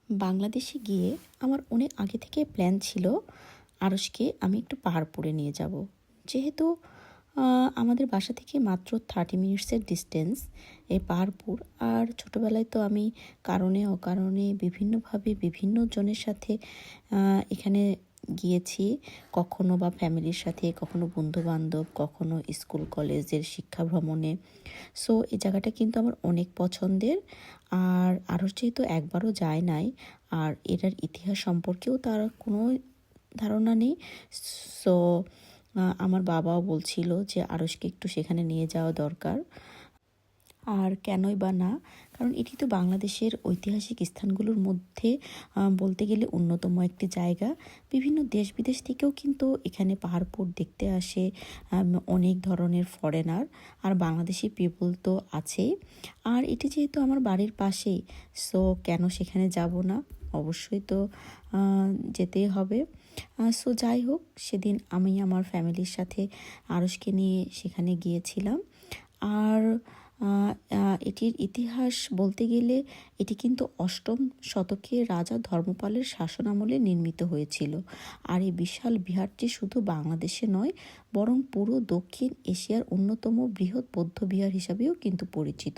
বাংলাদেশে গিয়ে আমার অনেক আগে থেকে প্ল্যান ছিল আরশকে আমি একটু পাহাড়পুরে নিয়ে যাব। যেহেতু আমাদের বাসা থেকে মাত্র 30 মিনিটসের ডিস্টেন্স এই পাহাড়পুর। আর ছোটোবেলায় তো আমি কারণে অকারণে বিভিন্নভাবে বিভিন্ন জনের সাথে এখানে গিয়েছি, কখনো বা ফ্যামিলির সাথে, কখনো বন্ধুবান্ধব, কখনো স্কুল কলেজের শিক্ষা ভ্রমণে। সো এই জায়গাটা কিন্তু আমার অনেক পছন্দের। আর আরও যেহেতু একবারও যায় নাই, আর এটার ইতিহাস সম্পর্কেও তার কোনো ধারণা নেই। সো আমার বাবাও বলছিল যে আরশকে একটু সেখানে নিয়ে যাওয়া দরকার। আর কেনই বা না, কারণ এটি তো বাংলাদেশের ঐতিহাসিক স্থানগুলোর মধ্যে বলতে গেলে অন্যতম একটি জায়গা। বিভিন্ন দেশ বিদেশ থেকেও কিন্তু এখানে পাহাড়পুর দেখতে আসে অনেক ধরনের ফরেনার, আর বাংলাদেশি পিপল তো আছেই। আর এটি যেহেতু আমার বাড়ির পাশেই, সো কেন সেখানে যাব না, অবশ্যই তো যেতেই হবে। সো যাই হোক, সেদিন আমি আমার ফ্যামিলির সাথে আরশকে নিয়ে সেখানে গিয়েছিলাম। আর এটির ইতিহাস বলতে গেলে এটি কিন্তু 8ম শতকে রাজা ধর্মপালের শাসনামলে নির্মিত হয়েছিল। আর এই বিশাল বিহারটি শুধু বাংলাদেশে নয়, বরং পুরো দক্ষিণ এশিয়ার অন্যতম বৃহৎ বৌদ্ধ বিহার হিসাবেও কিন্তু পরিচিত।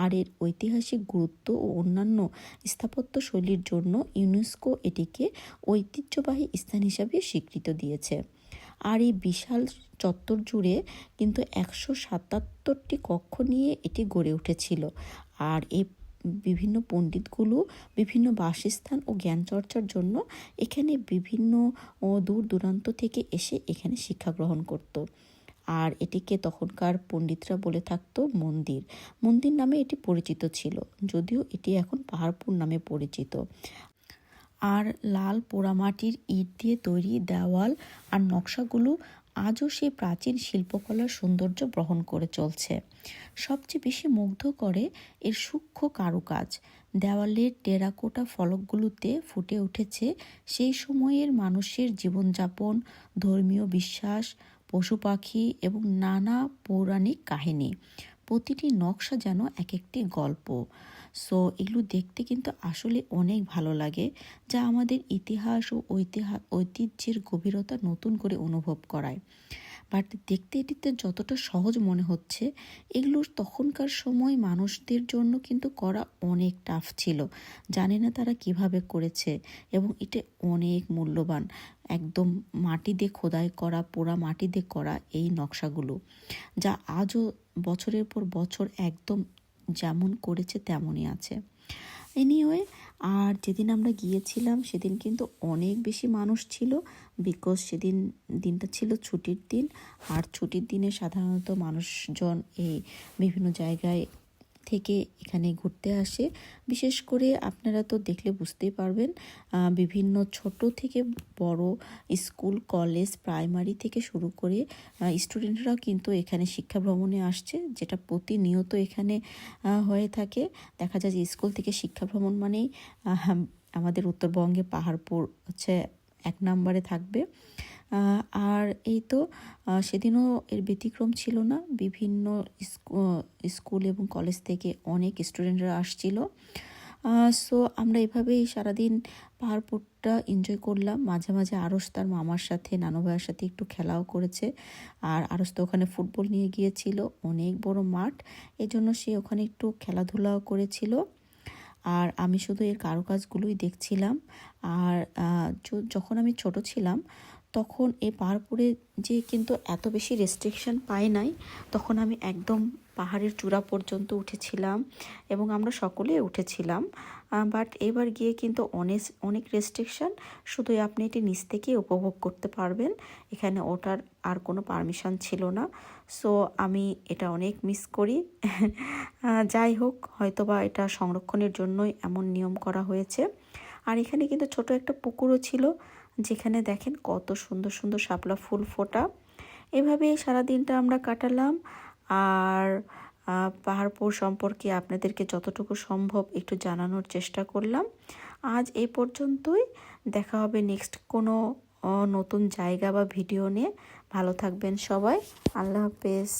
আর এর ঐতিহাসিক গুরুত্ব ও অন্যান্য স্থাপত্য শৈলীর জন্য ইউনেস্কো এটিকে ঐতিহ্যবাহী স্থান হিসাবে স্বীকৃতি দিয়েছে। আর এই বিশাল চত্বর জুড়ে কিন্তু 177টি কক্ষ নিয়ে এটি গড়ে উঠেছিল। আর এই বিভিন্ন পণ্ডিতগুলো বিভিন্ন বাসস্থান ও জ্ঞান চর্চার জন্য এখানে বিভিন্ন দূর দূরান্ত থেকে এসে এখানে শিক্ষা গ্রহণ করত। আর এটিকে তখনকার পণ্ডিতরা বলে থাকতো মন্দির। মন্দির নামে এটি পরিচিত ছিল, যদিও এটি এখন পাহাড়পুর নামে পরিচিত। আর লাল পোড়ামাটির ইট দিয়ে তৈরি দেওয়াল আর নকশাগুলো আজও সেই প্রাচীন শিল্পকলার সৌন্দর্য বহন করে চলছে। সবচেয়ে বেশি মুগ্ধ করে এর সূক্ষ্ম কারুকাজ। দেওয়ালের টেরাকোটা ফলকগুলোতে ফুটে উঠেছে সেই সময়ের মানুষের জীবনযাপন, ধর্মীয় বিশ্বাস, পশু পাখি এবং নানা পৌরাণিক কাহিনী। প্রতিটি নকশা যেন এক একটি গল্প। সো এগুলো দেখতে কিন্তু আসলে অনেক ভালো লাগে, যা আমাদের ইতিহাস ও ঐতিহ্যের গভীরতা নতুন করে অনুভব করায়। বাট দেখতে এটিতে যতটা সহজ মনে হচ্ছে, এগুলো তখনকার সময় মানুষদের জন্য কিন্তু করা অনেক টাফ ছিল। জানে না তারা কিভাবে করেছে, এবং এটা অনেক মূল্যবান। একদম মাটি দিয়ে খোদাই করা, পোড়া মাটি দিয়ে করা এই নকশাগুলো, যা আজও বছরের পর বছর একদম যেমন করেছে তেমনই আছে। এনিওয়ে, আর যেদিন আমরা গিয়েছিলাম সেদিন কিন্তু অনেক বেশি মানুষ ছিল, বিকজ সেদিন দিনটা ছিল ছুটির দিন। আর ছুটির দিনে সাধারণত মানুষজন এই বিভিন্ন জায়গায় থেকে এখানে ঘুরতে আসে। বিশেষ করে আপনারা তো দেখলে বুঝতেই পারবেন, বিভিন্ন ছোট থেকে বড় স্কুল, কলেজ, প্রাইমারি থেকে শুরু করে স্টুডেন্টরাও কিন্তু এখানে শিক্ষা ভ্রমণে আসছে, যেটা প্রতিনিয়ত এখানে হয়ে থাকে। দেখা যায় যে স্কুল থেকে শিক্ষা ভ্রমণ মানেই আমাদের উত্তরবঙ্গে পাহাড়পুর হচ্ছে 1 নম্বরে থাকবে। আর এই তো সেদিনও এর ব্যতিক্রম ছিল না। বিভিন্ন স্কুল এবং কলেজ থেকে অনেক স্টুডেন্টরা আসছিল। সো আমরা এভাবেই সারাদিন পাহাড়পুরটা এনজয় করলাম। মাঝে মাঝে আরশ তার মামার সাথে, নানু ভাইয়ের সাথে একটু খেলাও করেছে। আর আরশ তো ওখানে ফুটবল নিয়ে গিয়েছিল, অনেক বড় মাঠ, এজন্য সে ওখানে একটু খেলাধুলাও করেছিল। আর আমি শুধু এর কারুকাজগুলোই দেখছিলাম। আর যখন আমি ছোট ছিলাম তখন এই পাহাড়পুরে যে কিন্তু এত বেশি রেস্ট্রিকশন পাই নাই। তখন আমি একদম পাহাড়ের চূড়া পর্যন্ত উঠেছিলাম, এবং আমরা সকলে উঠেছিলাম। বাট এবার গিয়ে কিন্তু অনেক অনেক রেস্ট্রিকশন। শুধু আপনি এটি নিচ থেকেই উপভোগ করতে পারবেন, এখানে ওঠার আর কোনো পারমিশন ছিল না। সো আমি এটা অনেক মিস করি। যাই হোক, হয়তোবা এটা সংরক্ষণের জন্যই এমন নিয়ম করা হয়েছে। আর এখানে কিন্তু ছোট একটা পুকুরও ছিল, যেখানে দেখেন কত সুন্দর সুন্দর শাপলা ফুল ফোটা। এভাবেই সারাদিনটা আমরা কাটালাম। আর পাহাড়পুর সম্পর্কে আপনাদেরকে যতটুকু সম্ভব একটু জানানোর চেষ্টা করলাম। আজ এই পর্যন্তই। দেখা হবে নেক্সট কোনো নতুন জায়গা বা ভিডিও নিয়ে। ভালো থাকবেন সবাই। আল্লাহ হাফেজ।